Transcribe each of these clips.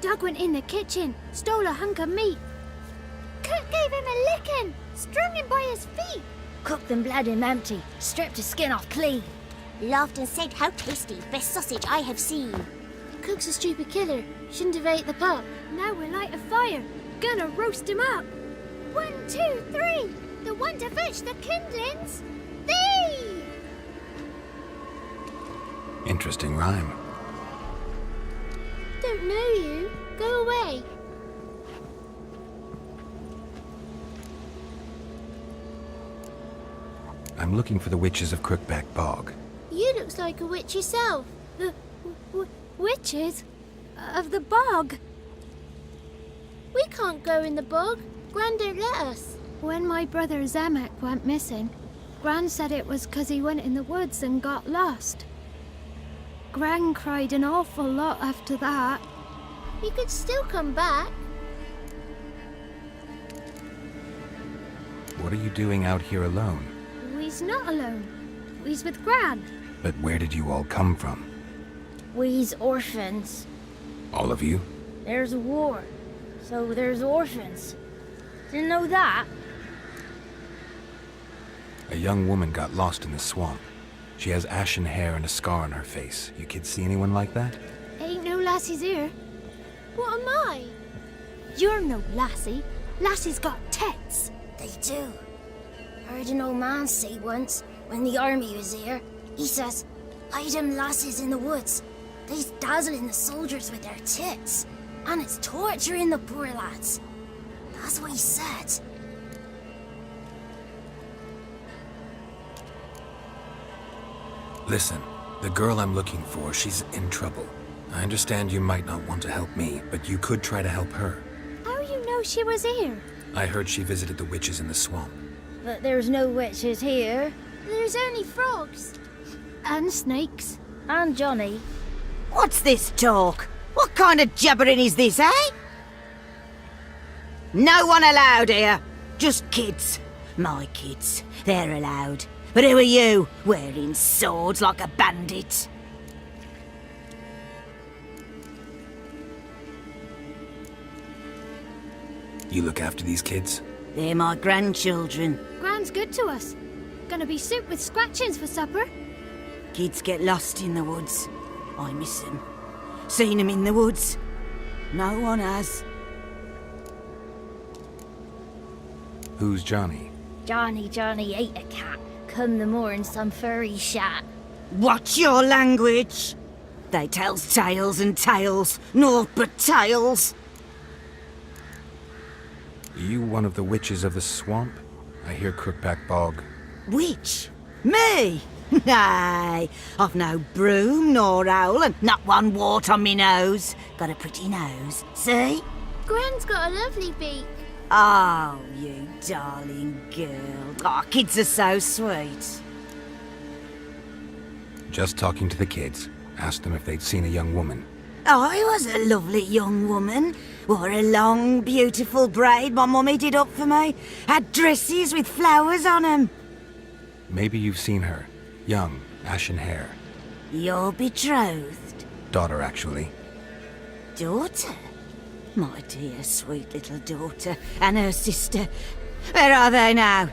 Doug went in the kitchen, stole a hunk of meat. Cook gave him a licking, strung him by his feet. Cooked and bled him empty, stripped his skin off clean. Laughed and said, "How tasty, best sausage I have seen." Cook's a stupid killer, shouldn't have ate the pup. Now we'll light a fire, gonna roast him up. 1, 2, 3, the one to fetch the kindlings, thee! Interesting rhyme. Don't know you, go away. I'm looking for the witches of Crookback Bog. You looks like a witch yourself. The witches of the bog. We can't go in the bog. Gran don't let us. When my brother Zemek went missing, Gran said it was 'cause he went in the woods and got lost. Gran cried an awful lot after that. He could still come back. What are you doing out here alone? We's not alone. We's with Gran. But where did you all come from? We's orphans. All of you? There's a war, so there's orphans. Didn't know that? A young woman got lost in the swamp. She has ashen hair and a scar on her face. You kids see anyone like that? Ain't no lassies here. What am I? You're no lassie. Lassie's got tits. They do. Heard an old man say once, when the army was here, he says, "Hide them lasses in the woods. They's dazzling the soldiers with their tits, and it's torturing the poor lads." That's what he said. Listen, the girl I'm looking for, she's in trouble. I understand you might not want to help me, but you could try to help her. How you know she was here? I heard she visited the witches in the swamp. But there's no witches here. There's only frogs. And snakes. And Johnny. What's this talk? What kind of jabbering is this, eh? No one allowed here. Just kids. My kids. They're allowed. But who are you, wearing swords like a bandit? You look after these kids? They're my grandchildren. Gran's good to us. Gonna be soup with scratchings for supper. Kids get lost in the woods. I miss them. Seen them in the woods. No one has. Who's Johnny? Johnny ate a cat. Come the more in some furry shat. Watch your language. They tells tales and tales, naught but tales. Are you one of the witches of the swamp? I hear Crookback Bog. Witch? Me? Nay, I've no broom nor owl and not one wart on me nose. Got a pretty nose, see? Gran's got a lovely beak. Oh, you darling girl. Oh, kids are so sweet. Just talking to the kids. Asked them if they'd seen a young woman. I was a lovely young woman. Wore a long, beautiful braid my mummy did up for me. Had dresses with flowers on 'em. Maybe you've seen her. Young, ashen hair. You're betrothed? Daughter, actually. Daughter? My dear, sweet little daughter. And her sister. Where are they now?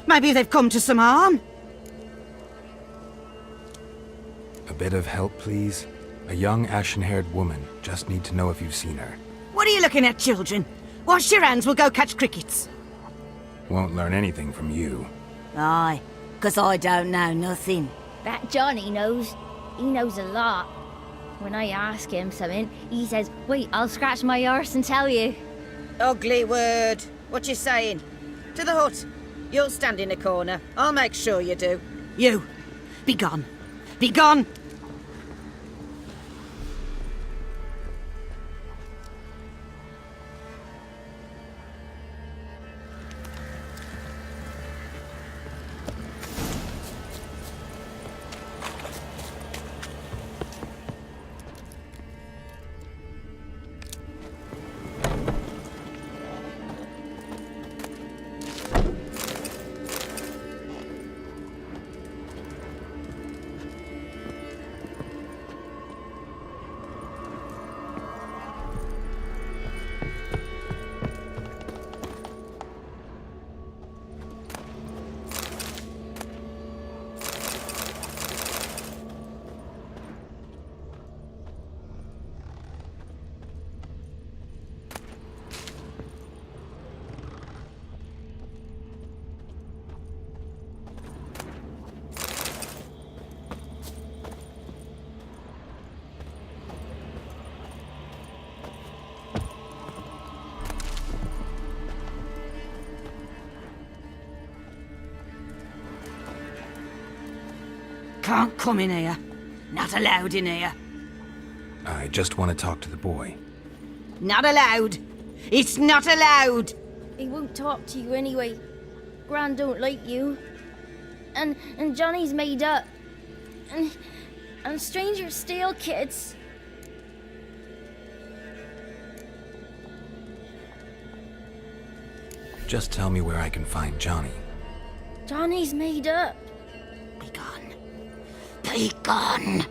Maybe they've come to some harm? A bit of help, please? A young, ashen-haired woman. Just need to know if you've seen her. What are you looking at, children? Wash your hands, we'll go catch crickets. Won't learn anything from you. Aye, 'cause I don't know nothing. That Johnny knows. He knows a lot. When I ask him something, he says, "Wait, I'll scratch my arse and tell you." Ugly word. What you saying? To the hut. You'll stand in a corner. I'll make sure you do. You, be gone. Be gone! can't come in here. Not allowed in here. I just want to talk to the boy. Not allowed. It's not allowed. He won't talk to you anyway. Gran don't like you. And Johnny's made up. And strangers steal kids. Just tell me where I can find Johnny. Johnny's made up. Be gone. Be gone.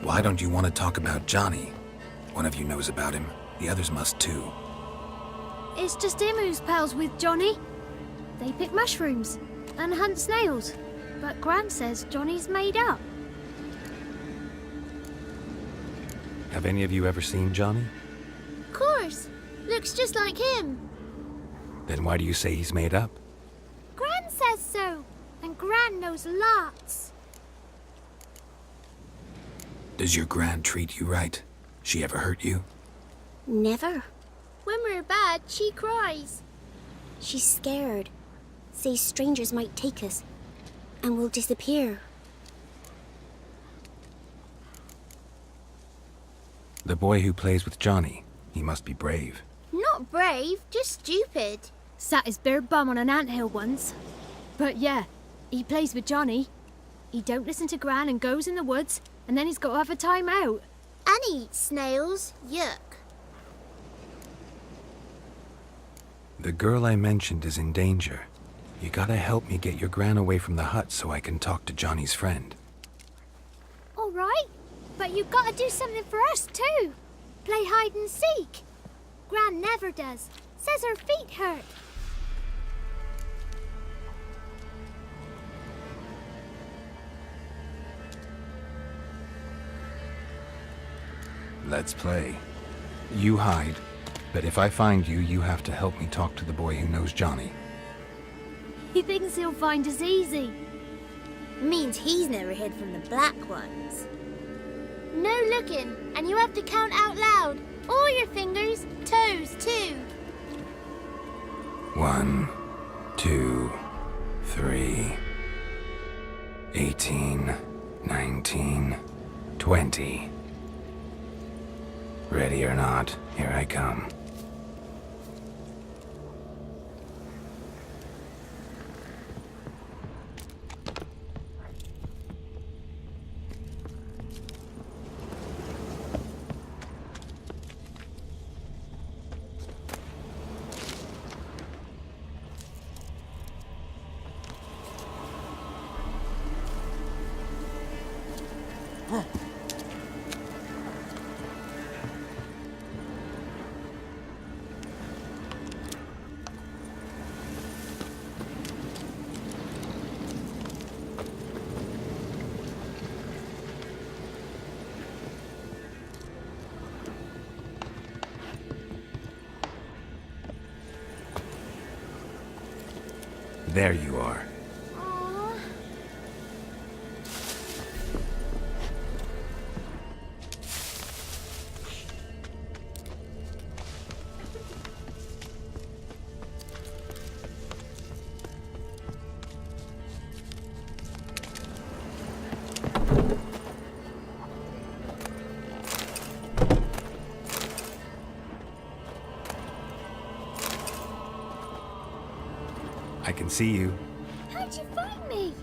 Why don't you want to talk about Johnny? One of you knows about him. The others must too. It's just him who's pals with Johnny. They pick mushrooms and hunt snails. But Gran says Johnny's made up. Have any of you ever seen Johnny? Of course. Looks just like him. Then why do you say he's made up? Gran says so. And Gran knows lots. Does your Gran treat you right? She ever hurt you? Never. When we're bad, she cries. She's scared. Says strangers might take us. And we'll disappear. The boy who plays with Johnny, he must be brave. Not brave, just stupid. Sat his bare bum on an anthill once. But yeah, he plays with Johnny. He don't listen to Gran and goes in the woods, and then he's got to have a time out. And he eats snails. Yuck. The girl I mentioned is in danger. You gotta help me get your Gran away from the hut so I can talk to Johnny's friend. All right, but you've got to do something for us too. Play hide and seek. Gran never does. Says her feet hurt. Let's play. You hide, but if I find you, you have to help me talk to the boy who knows Johnny. He thinks he'll find us easy. Means he's never hid from the black ones. No looking, and you have to count out loud. All your fingers, toes too. 1, 2, 3, 18, 19, 20. Ready or not, here I come. There you are. Aww. I can see you. How'd you find me?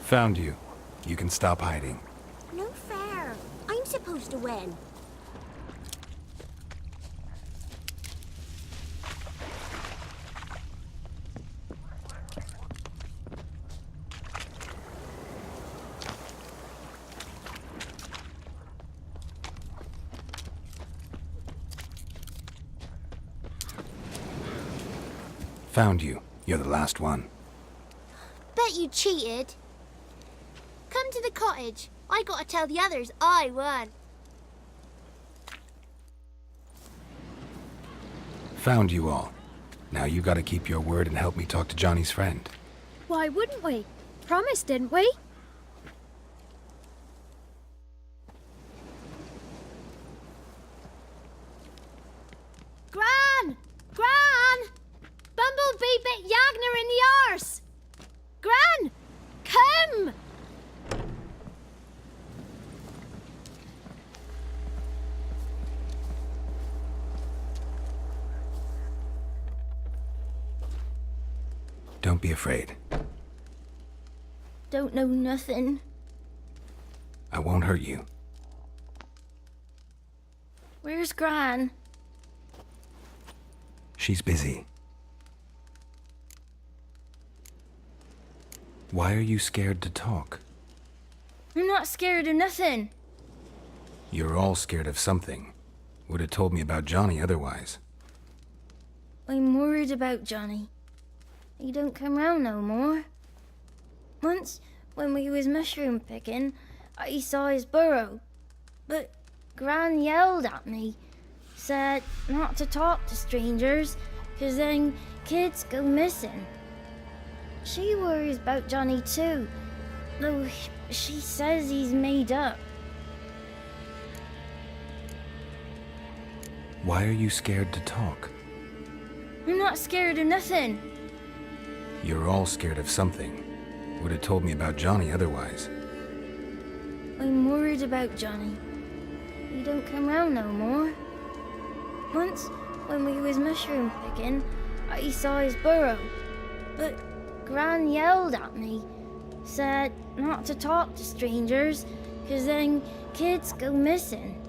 Found you. You can stop hiding. No fair. I'm supposed to win. Found you. You're the last one. Bet you cheated. Come to the cottage. I gotta tell the others I won. Found you all. Now you gotta keep your word and help me talk to Johnny's friend. Why wouldn't we? Promised, didn't we? Gran! Gran! Bumblebee bit Yagner in the arse! Gran! Come! Don't be afraid. Don't know nothing. I won't hurt you. Where's Gran? She's busy. Why are you scared to talk? I'm not scared of nothing. You're all scared of something. Would have told me about Johnny otherwise. I'm worried about Johnny. He don't come round no more. Once, when we was mushroom picking, I saw his burrow. But Gran yelled at me, said not to talk to strangers, 'cause then kids go missing. She worries about Johnny too, though she says he's made up. Why are you scared to talk? I'm not scared of nothing. You're all scared of something. Would have told me about Johnny otherwise. I'm worried about Johnny. He don't come round no more. Once, when we was mushroom picking, I saw his burrow. But Gran yelled at me, said not to talk to strangers, 'cause then kids go missing.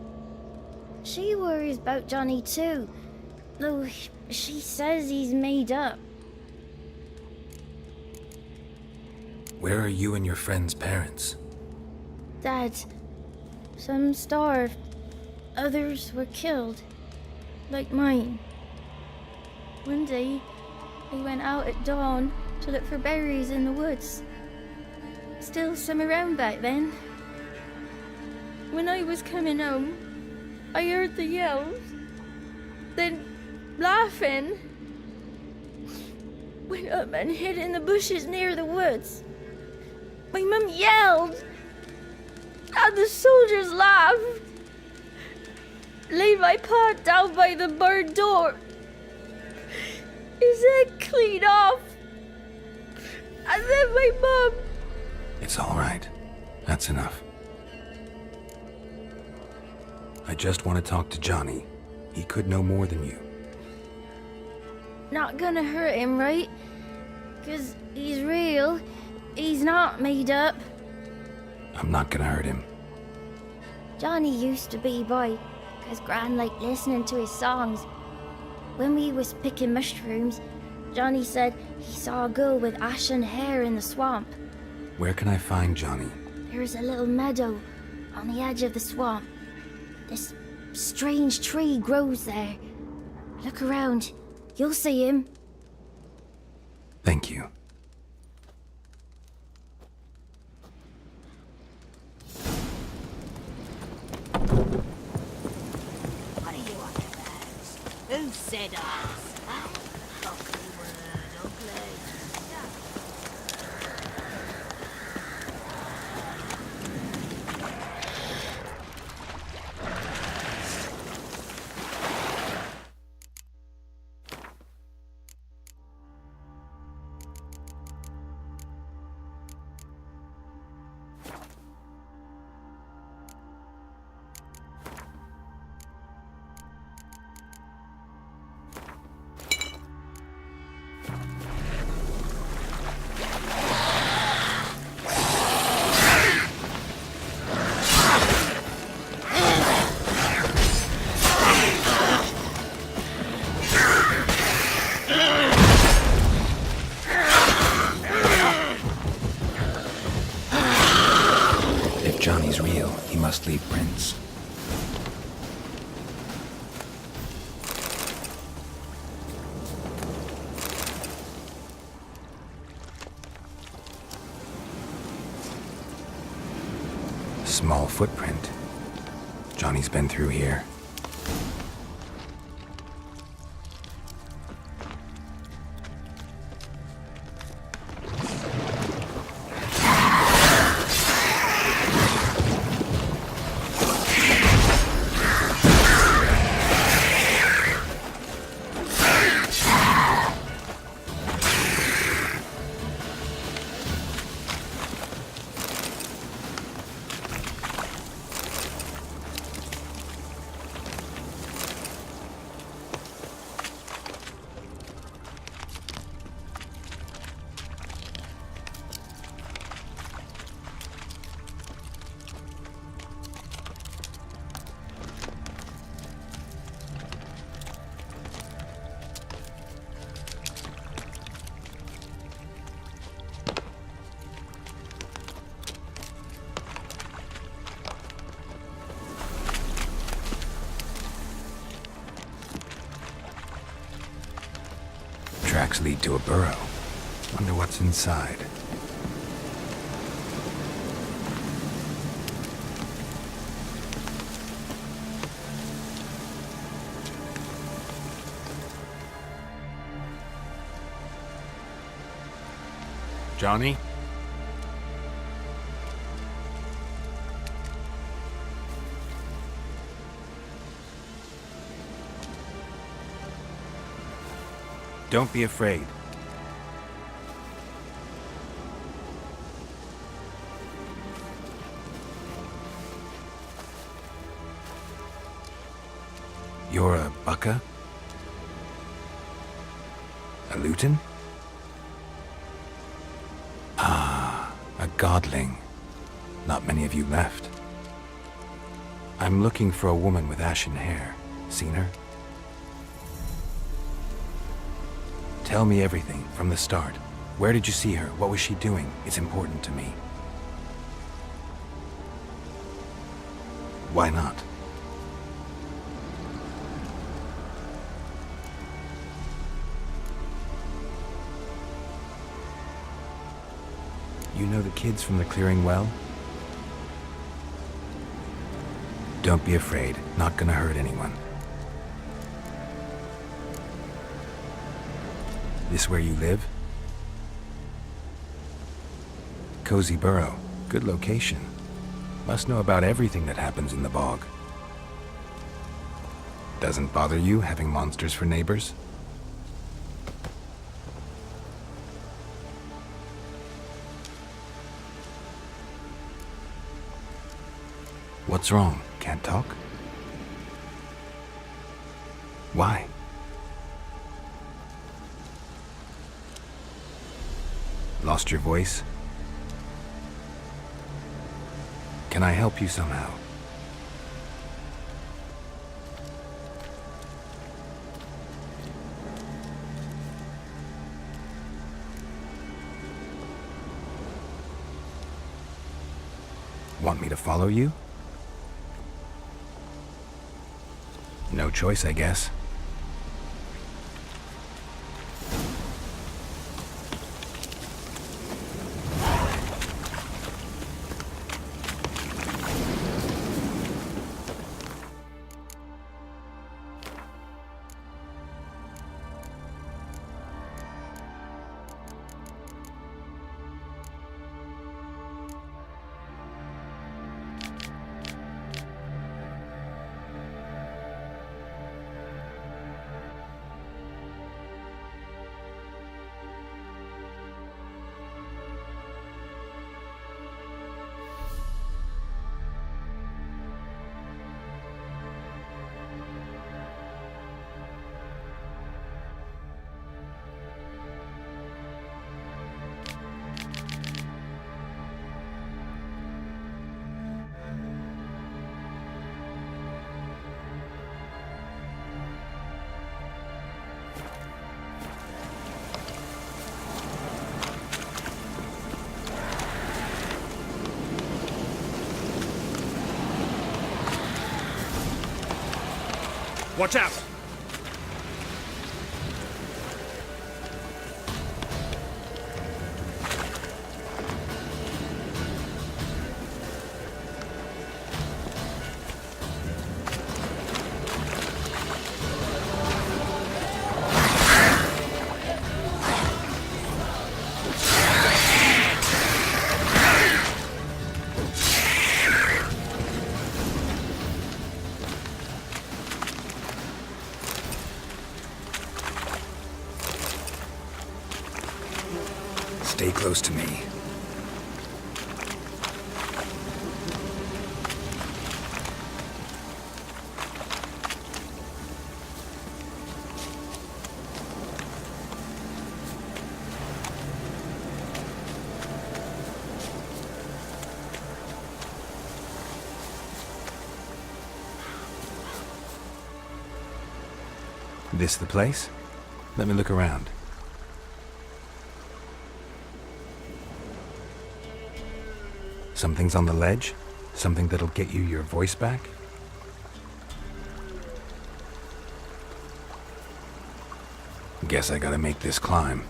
She worries about Johnny too, though she says he's made up. Where are you and your friend's parents? Dad, some starved, others were killed, like mine. One day, I went out at dawn to look for berries in the woods. Still some around back then. When I was coming home, I heard the yells, then laughing. Went up and hid in the bushes near the woods. My mum yelled, and the soldiers laughed. Laid my pa down by the barn door. His head clean off. And then my mum... It's all right. That's enough. I just want to talk to Johnny. He could know more than you. Not gonna hurt him, right? 'Cause he's real. He's not made up. I'm not gonna hurt him. Johnny used to be boy, 'cause Gran liked listening to his songs. When we was picking mushrooms, Johnny said he saw a girl with ashen hair in the swamp. Where can I find Johnny? There's a little meadow on the edge of the swamp. This strange tree grows there. Look around. You'll see him. Thank you. What are you on about? Who said us? Ugly word, ugly. ghostly prints. Small footprint. Johnny's been through here. Tracks lead to a burrow. Wonder what's inside. Johnny? Don't be afraid. You're a Bucka? A Luton? Ah, a godling. Not many of you left. I'm looking for a woman with ashen hair. Seen her? Tell me everything, from the start. Where did you see her? What was she doing? It's important to me. Why not? You know the kids from the clearing well? Don't be afraid. Not gonna hurt anyone. This where you live? Cozy burrow. Good location. Must know about everything that happens in the bog. Doesn't bother you having monsters for neighbors? What's wrong? Can't talk? Why? Lost your voice? Can I help you somehow? Want me to follow you? No choice, I guess. Watch out! Stay close to me. This the place? Let me look around. Something's on the ledge? Something that'll get you your voice back? Guess I gotta make this climb.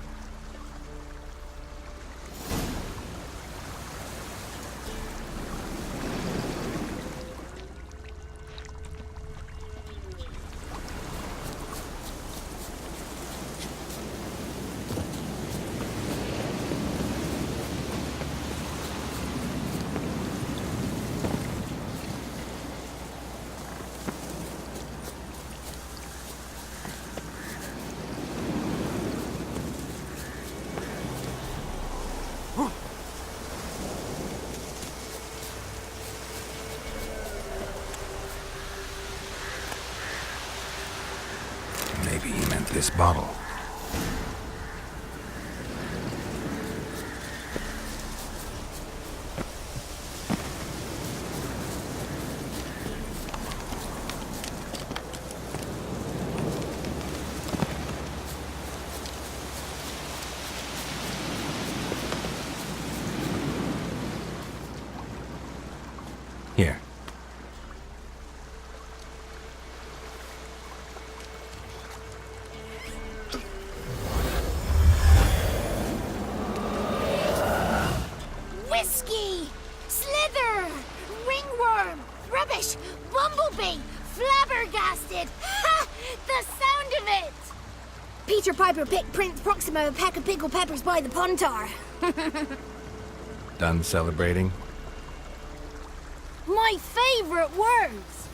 Maybe he meant this bottle. Here. Whiskey! Slither! Ringworm! Rubbish! Bumblebee! Flabbergasted! Ha! The sound of it! Peter Piper picked Prince Proximo a pack of pickled peppers by the pontar. Done celebrating? My favourite words!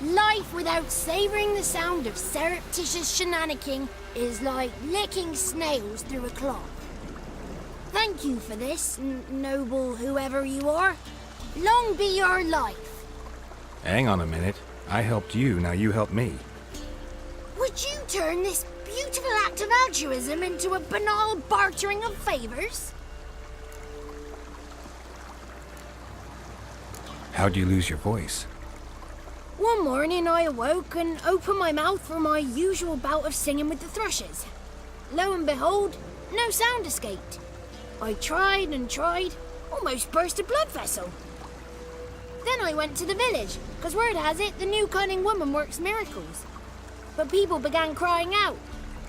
Life without savouring the sound of surreptitious shenanigans is like licking snails through a cloth. Thank you for this, noble whoever you are. Long be your life. Hang on a minute. I helped you, now you help me. Would you turn this beautiful act of altruism into a banal bartering of favours? How'd you lose your voice? One morning I awoke and opened my mouth for my usual bout of singing with the thrushes. Lo and behold, no sound escaped. I tried and tried, almost burst a blood vessel. Then I went to the village, because word has it the new cunning woman works miracles. But people began crying out,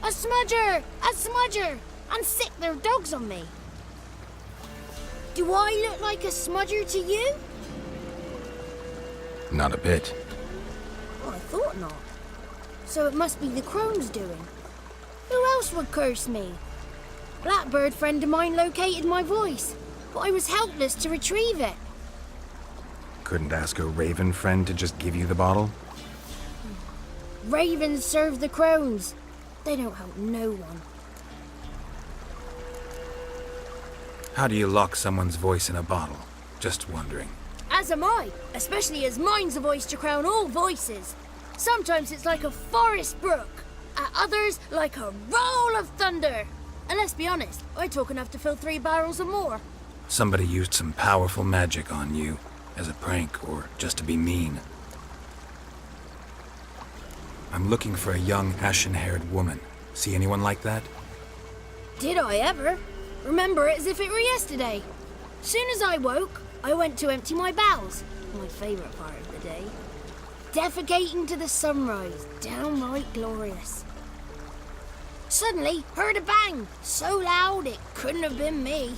"A smudger! A smudger!" and sick their dogs on me. Do I look like a smudger to you? Not a bit. Well, I thought not. So it must be the crone's doing. Who else would curse me? Blackbird friend of mine located my voice, but I was helpless to retrieve it. Couldn't ask a raven friend to just give you the bottle? Ravens serve the crones. They don't help no one. How do you lock someone's voice in a bottle? Just wondering. As am I, especially as mine's a voice to crown all voices. Sometimes it's like a forest brook, at others like a roll of thunder. And let's be honest, I talk enough to fill 3 barrels or more. Somebody used some powerful magic on you, as a prank or just to be mean. I'm looking for a young, ashen-haired woman. See anyone like that? Did I ever? Remember it as if it were yesterday. Soon as I woke, I went to empty my bowels. My favourite part of the day. defecating to the sunrise. Downright glorious. Suddenly, heard a bang, so loud it couldn't have been me.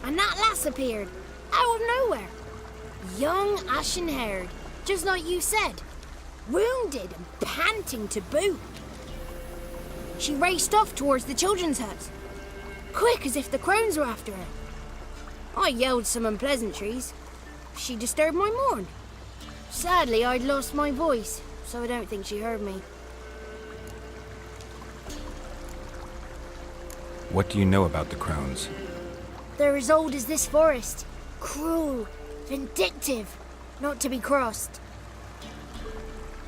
And that lass appeared, out of nowhere. Young, ashen-haired, just like you said. Wounded and panting to boot. She raced off towards the children's hut, quick as if the crones were after her. I yelled some unpleasantries. She disturbed my morn. Sadly, I'd lost my voice, so I don't think she heard me. What do you know about the crones? They're as old as this forest. Cruel, vindictive, not to be crossed.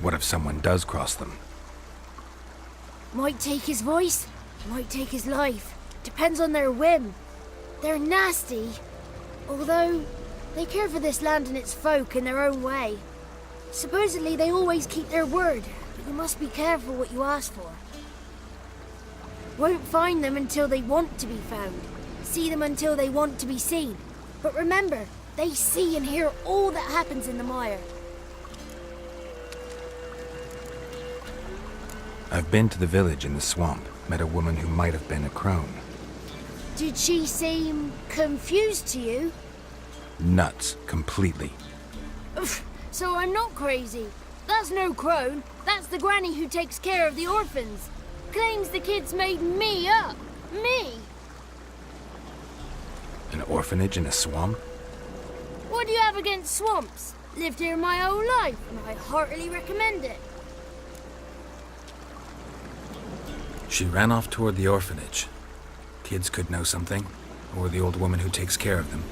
What if someone does cross them? Might take his voice, might take his life. Depends on their whim. They're nasty, although they care for this land and its folk in their own way. Supposedly they always keep their word, but you must be careful what you ask for. Won't find them until they want to be found. See them until they want to be seen. But remember, they see and hear all that happens in the mire. I've been to the village in the swamp, met a woman who might have been a crone. Did she seem confused to you? Nuts, completely. Oof, so I'm not crazy. That's no crone. That's the granny who takes care of the orphans. Claims the kids made me up. Me! An orphanage in a swamp? What do you have against swamps? Lived here my whole life, and I heartily recommend it. She ran off toward the orphanage. Kids could know something, or the old woman who takes care of them.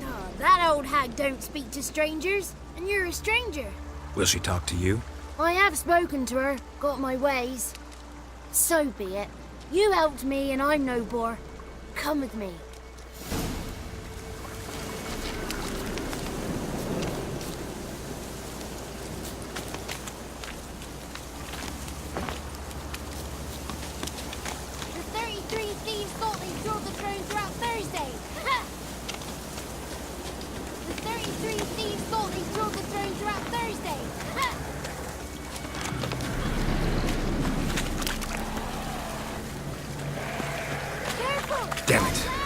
Oh, that old hag don't speak to strangers, and you're a stranger. Will she talk to you? I have spoken to her, got my ways. So be it. You helped me, and I'm no bore. Come with me. Damn it.